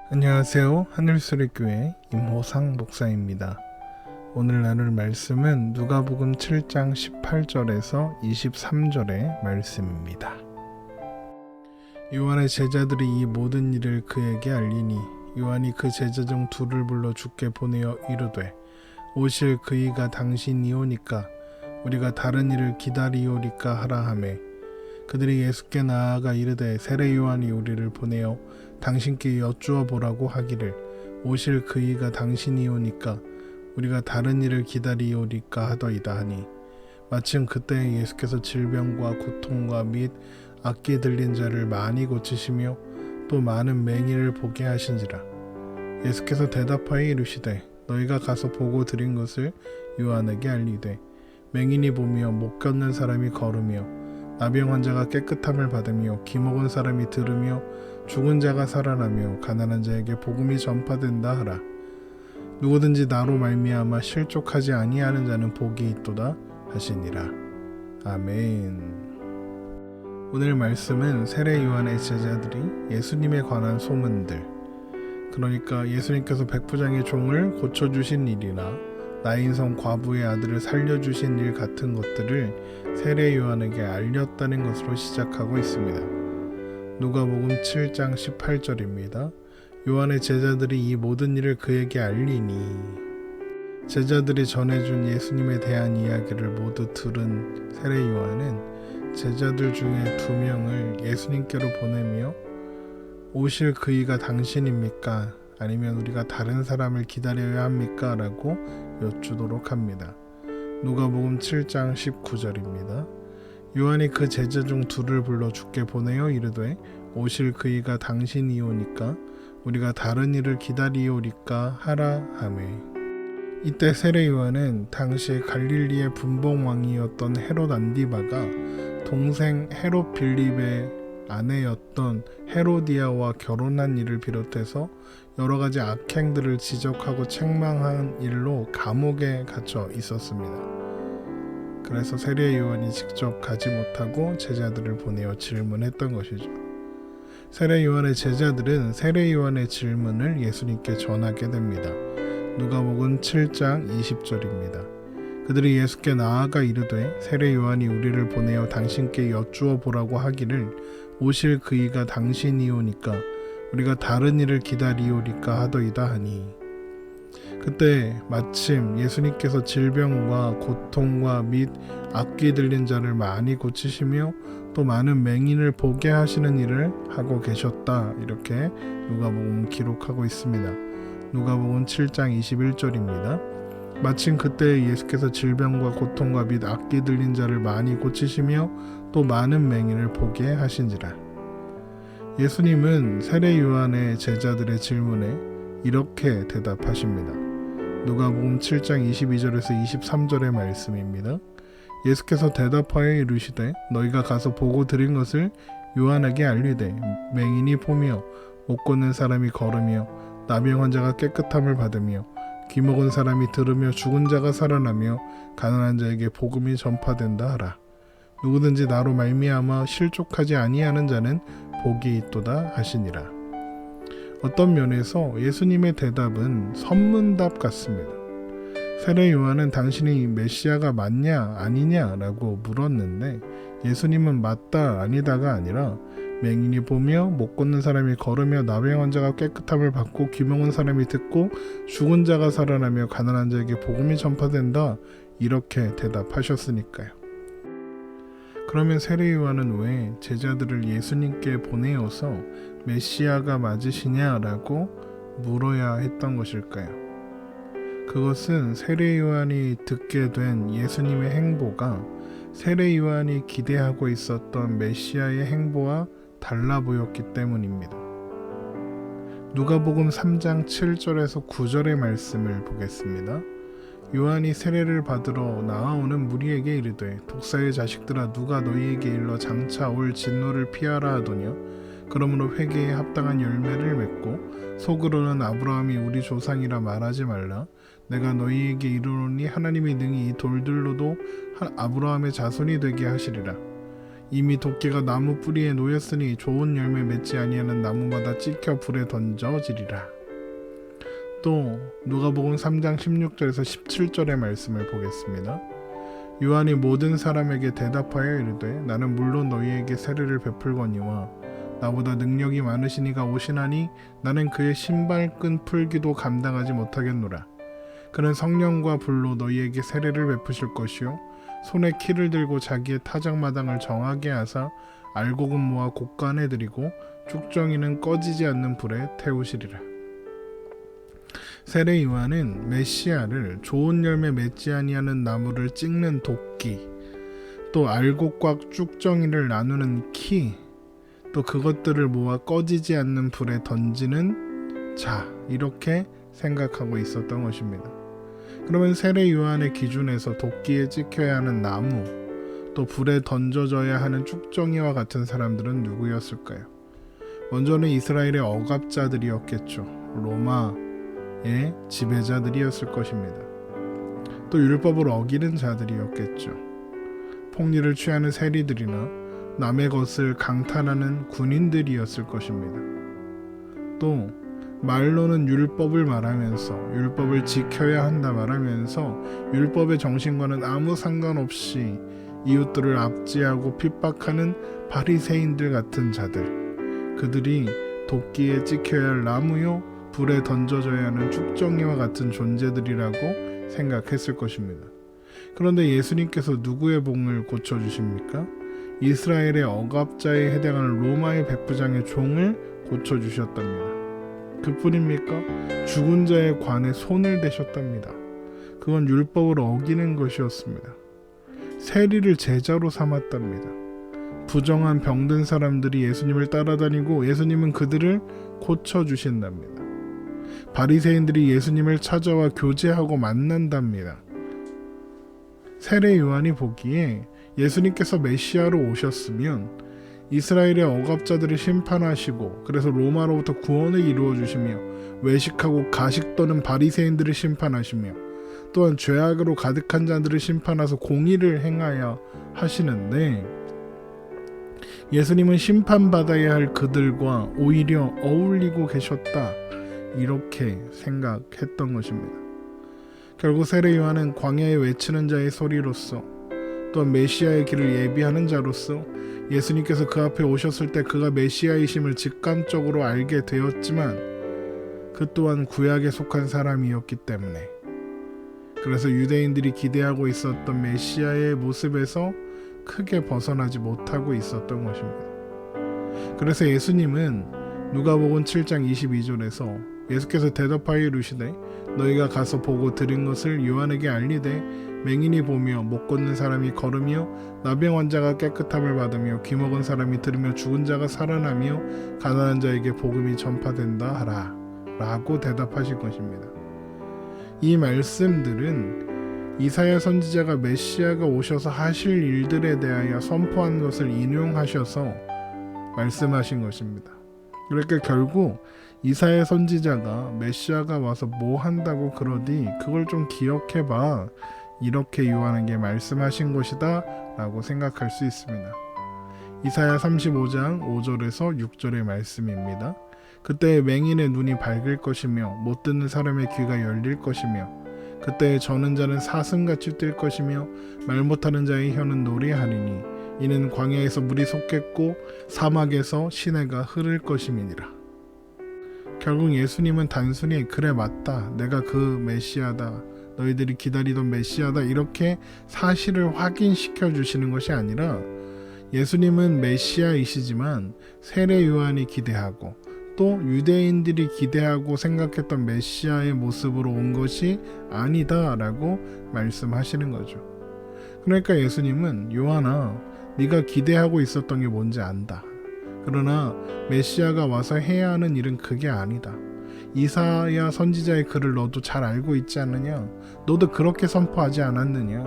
안녕하세요. 하늘소리교회 임호상 목사입니다. 오늘 나눌 말씀은 누가복음 7장 18절에서 23절의 말씀입니다. 요한의 제자들이 이 모든 일을 그에게 알리니 요한이 그 제자 중 둘을 불러 주께 보내어 이르되 오실 그이가 당신이오니까 우리가 다른 일을 기다리오리까 하라 하매 그들이 예수께 나아가 이르되 세례 요한이 우리를 보내어 당신께 여쭈어 보라고 하기를 오실 그이가 당신이오니까 우리가 다른 일을 기다리오리까 하더이다 하니 마침 그때 예수께서 질병과 고통과 및 악기 들린 자를 많이 고치시며 또 많은 맹인을 보게 하신지라. 예수께서 대답하여 이르시되 너희가 가서 보고 들은 것을 요한에게 알리되 맹인이 보며 못 걷는 사람이 걸으며 나병 환자가 깨끗함을 받으며 기먹은 사람이 들으며 죽은 자가 살아나며 가난한 자에게 복음이 전파된다 하라. 누구든지 나로 말미암아 실족하지 아니하는 자는 복이 있도다 하시니라. 아멘. 오늘 말씀은 세례 요한의 제자들이 예수님에 관한 소문들, 그러니까 예수님께서 백부장의 종을 고쳐주신 일이나 나인성 과부의 아들을 살려주신 일 같은 것들을 세례 요한에게 알렸다는 것으로 시작하고 있습니다. 누가복음 7장 18절입니다. 요한의 제자들이 이 모든 일을 그에게 알리니 제자들이 전해준 예수님에 대한 이야기를 모두 들은 세례 요한은 제자들 중에 2명을 예수님께로 보내며 오실 그이가 당신입니까? 아니면 우리가 다른 사람을 기다려야 합니까? 라고 여쭈도록 합니다. 누가복음 7장 19절입니다. 요한이 그 제자 중 2를 불러 주께 보내어 이르되 오실 그이가 당신이오니까 우리가 다른 일을 기다리오리까 하라 하매 이때 세례 요한은 당시 갈릴리의 분봉왕이었던 헤롯 안디바가 동생 헤롯 빌립의 아내였던 헤로디아와 결혼한 일을 비롯해서 여러 가지 악행들을 지적하고 책망한 일로 감옥에 갇혀 있었습니다. 그래서 세례 요한이 직접 가지 못하고 제자들을 보내어 질문했던 것이죠. 세례 요한의 제자들은 세례 요한의 질문을 예수님께 전하게 됩니다. 누가복음 7장 20절입니다. 그들이 예수께 나아가 이르되 세례 요한이 우리를 보내어 당신께 여쭈어 보라고 하기를 오실 그이가 당신이오니까 우리가 다른 일을 기다리오리까 하더이다 하니 그때 마침 예수님께서 질병과 고통과 및 악기 들린 자를 많이 고치시며 또 많은 맹인을 보게 하시는 일을 하고 계셨다. 이렇게 누가복음은 기록하고 있습니다. 누가복음 7장 21절입니다. 마침 그때 예수께서 질병과 고통과 및 악기 들린 자를 많이 고치시며 또 많은 맹인을 보게 하신지라. 예수님은 세례 요한의 제자들의 질문에 이렇게 대답하십니다. 누가복음 7장 22절에서 23절의 말씀입니다. 예수께서 대답하여 이르시되 너희가 가서 보고 들은 것을 요한에게 알리되 맹인이 보며 못 걷는 사람이 걸으며 나병 환자가 깨끗함을 받으며 기먹은 사람이 들으며 죽은 자가 살아나며 가난한 자에게 복음이 전파된다 하라. 누구든지 나로 말미암아 실족하지 아니하는 자는 복이 있도다 하시니라. 어떤 면에서 예수님의 대답은 선문답 같습니다. 세례 요한은 당신이 메시아가 맞냐 아니냐 라고 물었는데 예수님은 맞다 아니다가 아니라 맹인이 보며 못 걷는 사람이 걸으며 나병 환자가 깨끗함을 받고 귀먹은 사람이 듣고 죽은 자가 살아나며 가난한 자에게 복음이 전파된다 이렇게 대답하셨으니까요. 그러면 세례 요한은 왜 제자들을 예수님께 보내어서 메시아가 맞으시냐라고 물어야 했던 것일까요? 그것은 세례 요한이 듣게 된 예수님의 행보가 세례 요한이 기대하고 있었던 메시아의 행보와 달라 보였기 때문입니다. 누가복음 3장 7절에서 9절의 말씀을 보겠습니다. 요한이 세례를 받으러 나아오는 무리에게 이르되 독사의 자식들아 누가 너희에게 일러 장차 올 진노를 피하라 하더냐. 그러므로 회개에 합당한 열매를 맺고 속으로는 아브라함이 우리 조상이라 말하지 말라. 내가 너희에게 이르노니 하나님이 능히 이 돌들로도 아브라함의 자손이 되게 하시리라. 이미 도끼가 나무 뿌리에 놓였으니 좋은 열매 맺지 아니하는 나무마다 찍혀 불에 던져지리라. 또 누가복음 3장 16절에서 17절의 말씀을 보겠습니다. 요한이 모든 사람에게 대답하여 이르되 나는 물론 너희에게 세례를 베풀거니와 나보다 능력이 많으시니가 오시나니 나는 그의 신발끈 풀기도 감당하지 못하겠노라. 그는 성령과 불로 너희에게 세례를 베푸실 것이요 손에 키를 들고 자기의 타작마당을 정하게 하사 알곡은 모아 곡간에 들이고 쭉정이는 꺼지지 않는 불에 태우시리라. 세례 요한은 메시아를 좋은 열매 맺지 아니하는 나무를 찍는 도끼, 또 알곡과 쭉정이를 나누는 키, 또 그것들을 모아 꺼지지 않는 불에 던지는 자, 이렇게 생각하고 있었던 것입니다. 그러면 세례 요한의 기준에서 도끼에 찍혀야 하는 나무, 또 불에 던져져야 하는 쭉정이와 같은 사람들은 누구였을까요? 먼저는 이스라엘의 억압자들이었겠죠. 로마의 지배자들이었을 것입니다. 또 율법을 어기는 자들이었겠죠. 폭리를 취하는 세리들이나 남의 것을 강탈하는 군인들이었을 것입니다. 또 말로는 율법을 말하면서 율법을 지켜야 한다 말하면서 율법의 정신과는 아무 상관없이 이웃들을 압제하고 핍박하는 바리새인들 같은 자들, 그들이 도끼에 찍혀야 할 나무요 불에 던져져야 하는 쭉정이와 같은 존재들이라고 생각했을 것입니다. 그런데 예수님께서 누구의 봉을 고쳐주십니까? 이스라엘의 억압자에 해당하는 로마의 백부장의 종을 고쳐주셨답니다. 그뿐입니까? 죽은 자의 관에 손을 대셨답니다. 그건 율법을 어기는 것이었습니다. 세리를 제자로 삼았답니다. 부정한 병든 사람들이 예수님을 따라다니고 예수님은 그들을 고쳐주신답니다. 바리새인들이 예수님을 찾아와 교제하고 만난답니다. 세례 요한이 보기에 예수님께서 메시아로 오셨으면 이스라엘의 억압자들을 심판하시고 그래서 로마로부터 구원을 이루어 주시며 외식하고 가식 떠는 바리새인들을 심판하시며 또한 죄악으로 가득한 자들을 심판하서 공의를 행하여 하시는데 예수님은 심판받아야 할 그들과 오히려 어울리고 계셨다, 이렇게 생각했던 것입니다. 결국 세례 요한은 광야에 외치는 자의 소리로서 또한 메시아의 길을 예비하는 자로서 예수님께서 그 앞에 오셨을 때 그가 메시아이심을 직감적으로 알게 되었지만 그 또한 구약에 속한 사람이었기 때문에, 그래서 유대인들이 기대하고 있었던 메시아의 모습에서 크게 벗어나지 못하고 있었던 것입니다. 그래서 예수님은 누가복음 7장 22절에서 예수께서 대답하여 이르시되 너희가 가서 보고 들은 것을 요한에게 알리되 맹인이 보며 못 걷는 사람이 걸으며 나병 환자가 깨끗함을 받으며 귀먹은 사람이 들으며 죽은 자가 살아나며 가난한 자에게 복음이 전파된다 하라 라고 대답하실 것입니다. 이 말씀들은 이사야 선지자가 메시아가 오셔서 하실 일들에 대하여 선포한 것을 인용하셔서 말씀하신 것입니다. 그러니까 결국 이사야 선지자가 메시아가 와서 뭐 한다고 그러니 그걸 좀 기억해봐, 이렇게 요한에게 말씀하신 것이다 라고 생각할 수 있습니다. 이사야 35장 5절에서 6절의 말씀입니다. 그때 맹인의 눈이 밝을 것이며 못 듣는 사람의 귀가 열릴 것이며 그때 저는 자는 사슴같이 뛸 것이며 말 못하는 자의 혀는 노래하리니 이는 광야에서 물이 솟겠고 사막에서 시내가 흐를 것임이니라. 결국 예수님은 단순히 그래 맞다, 내가 그 메시아다, 너희들이 기다리던 메시아다, 이렇게 사실을 확인시켜 주시는 것이 아니라 예수님은 메시아이시지만 세례 요한이 기대하고 또 유대인들이 기대하고 생각했던 메시아의 모습으로 온 것이 아니다 라고 말씀하시는 거죠. 그러니까 예수님은 요한아, 네가 기대하고 있었던 게 뭔지 안다. 그러나 메시아가 와서 해야 하는 일은 그게 아니다. 이사야 선지자의 글을 너도 잘 알고 있지 않느냐? 너도 그렇게 선포하지 않았느냐?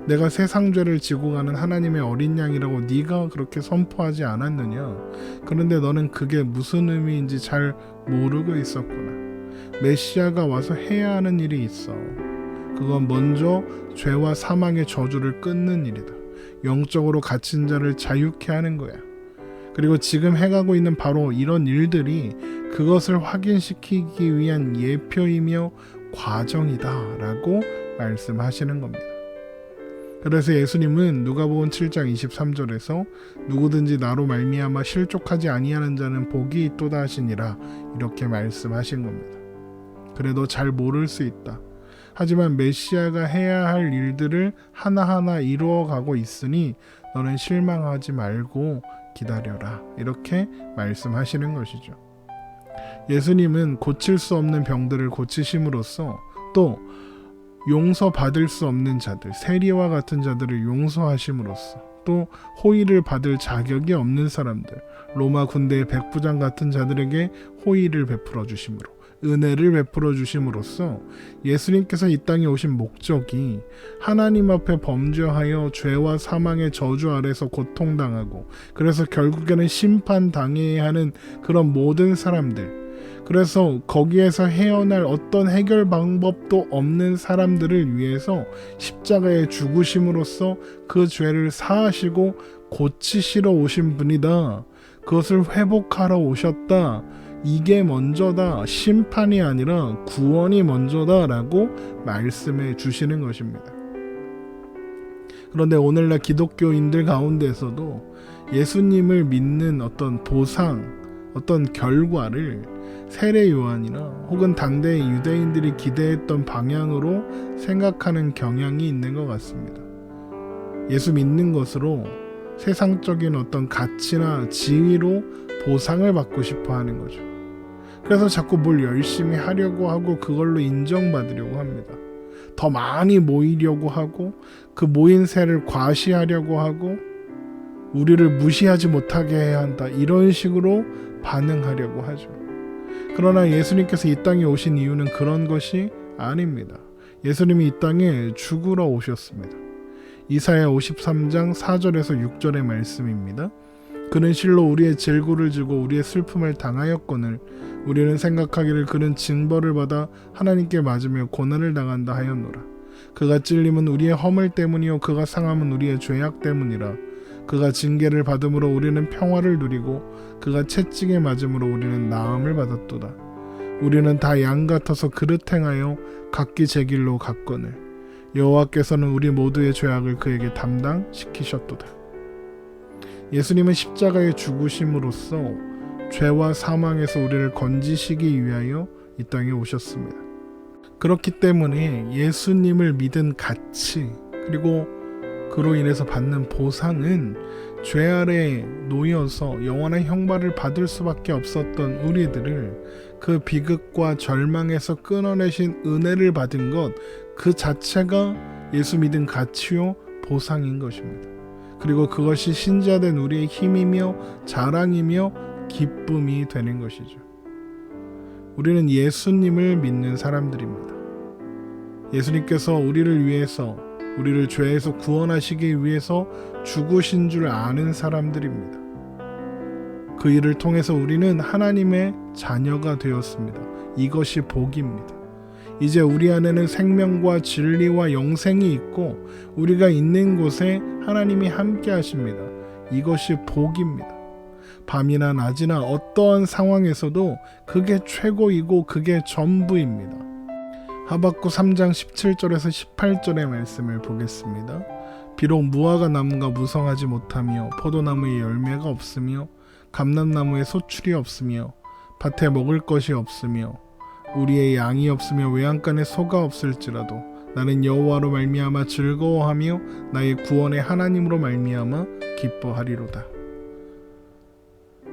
내가 세상 죄를 지고 가는 하나님의 어린 양이라고 네가 그렇게 선포하지 않았느냐? 그런데 너는 그게 무슨 의미인지 잘 모르고 있었구나. 메시아가 와서 해야 하는 일이 있어. 그건 먼저 죄와 사망의 저주를 끊는 일이다. 영적으로 갇힌 자를 자유케 하는 거야. 그리고 지금 해가고 있는 바로 이런 일들이 그것을 확인시키기 위한 예표이며 과정이다 라고 말씀하시는 겁니다. 그래서 예수님은 누가복음 7장 23절에서 누구든지 나로 말미암아 실족하지 아니하는 자는 복이 있도다 하시니라 이렇게 말씀하신 겁니다. 그래 너 잘 모를 수 있다. 하지만 메시아가 해야 할 일들을 하나하나 이루어가고 있으니 너는 실망하지 말고 기다려라 이렇게 말씀하시는 것이죠. 예수님은 고칠 수 없는 병들을 고치심으로써 또 용서받을 수 없는 자들, 세리와 같은 자들을 용서하심으로써 또 호의를 받을 자격이 없는 사람들, 로마 군대의 백부장 같은 자들에게 호의를 베풀어 주심으로 은혜를 베풀어 주심으로써 예수님께서 이 땅에 오신 목적이 하나님 앞에 범죄하여 죄와 사망의 저주 아래서 고통당하고 그래서 결국에는 심판당해야 하는 그런 모든 사람들, 그래서 거기에서 헤어날 어떤 해결 방법도 없는 사람들을 위해서 십자가에 죽으심으로써 그 죄를 사하시고 고치시러 오신 분이다. 그것을 회복하러 오셨다. 이게 먼저다. 심판이 아니라 구원이 먼저다 라고 말씀해 주시는 것입니다. 그런데 오늘날 기독교인들 가운데서도 예수님을 믿는 어떤 보상, 어떤 결과를 세례 요한이나 혹은 당대의 유대인들이 기대했던 방향으로 생각하는 경향이 있는 것 같습니다. 예수 믿는 것으로 세상적인 어떤 가치나 지위로 보상을 받고 싶어 하는 거죠. 그래서 자꾸 뭘 열심히 하려고 하고 그걸로 인정받으려고 합니다. 더 많이 모이려고 하고 그 모인 세를 과시하려고 하고 우리를 무시하지 못하게 해야 한다. 이런 식으로 반응하려고 하죠. 그러나 예수님께서 이 땅에 오신 이유는 그런 것이 아닙니다. 예수님이 이 땅에 죽으러 오셨습니다. 이사야 53장 4절에서 6절의 말씀입니다. 그는 실로 우리의 질고를 지고 우리의 슬픔을 당하였거늘 우리는 생각하기를 그는 징벌을 받아 하나님께 맞으며 고난을 당한다 하였노라. 그가 찔림은 우리의 허물 때문이요 그가 상함은 우리의 죄악 때문이라. 그가 징계를 받음으로 우리는 평화를 누리고 그가 채찍에 맞음으로 우리는 나음을 받았도다. 우리는 다 양 같아서 그릇 행하여 각기 제 길로 갔거늘 여호와께서는 우리 모두의 죄악을 그에게 담당시키셨도다. 예수님은 십자가에 죽으심으로써 죄와 사망에서 우리를 건지시기 위하여 이 땅에 오셨습니다. 그렇기 때문에 예수님을 믿은 가치 그리고 그로 인해서 받는 보상은 죄 아래 놓여서 영원한 형벌을 받을 수밖에 없었던 우리들을 그 비극과 절망에서 끊어내신 은혜를 받은 것 그 자체가 예수 믿은 가치요 보상인 것입니다. 그리고 그것이 신자된 우리의 힘이며 자랑이며 기쁨이 되는 것이죠. 우리는 예수님을 믿는 사람들입니다. 예수님께서 우리를 위해서 우리를 죄에서 구원하시기 위해서 죽으신 줄 아는 사람들입니다. 그 일을 통해서 우리는 하나님의 자녀가 되었습니다. 이것이 복입니다. 이제 우리 안에는 생명과 진리와 영생이 있고 우리가 있는 곳에 하나님이 함께 하십니다. 이것이 복입니다. 밤이나 낮이나 어떠한 상황에서도 그게 최고이고 그게 전부입니다. 하박국 3장 17절에서 18절의 말씀을 보겠습니다. 비록 무화과 나무가 무성하지 못하며 포도나무에 열매가 없으며 감람나무에 소출이 없으며 밭에 먹을 것이 없으며 우리의 양이 없으며 외양간에 소가 없을지라도 나는 여호와로 말미암아 즐거워하며 나의 구원의 하나님으로 말미암아 기뻐하리로다.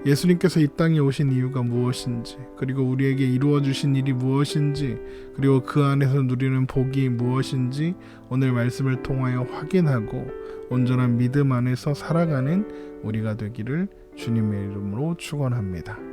예수님께서 이 땅에 오신 이유가 무엇인지, 그리고 우리에게 이루어 주신 일이 무엇인지, 그리고 그 안에서 누리는 복이 무엇인지 오늘 말씀을 통하여 확인하고 온전한 믿음 안에서 살아가는 우리가 되기를 주님의 이름으로 축원합니다.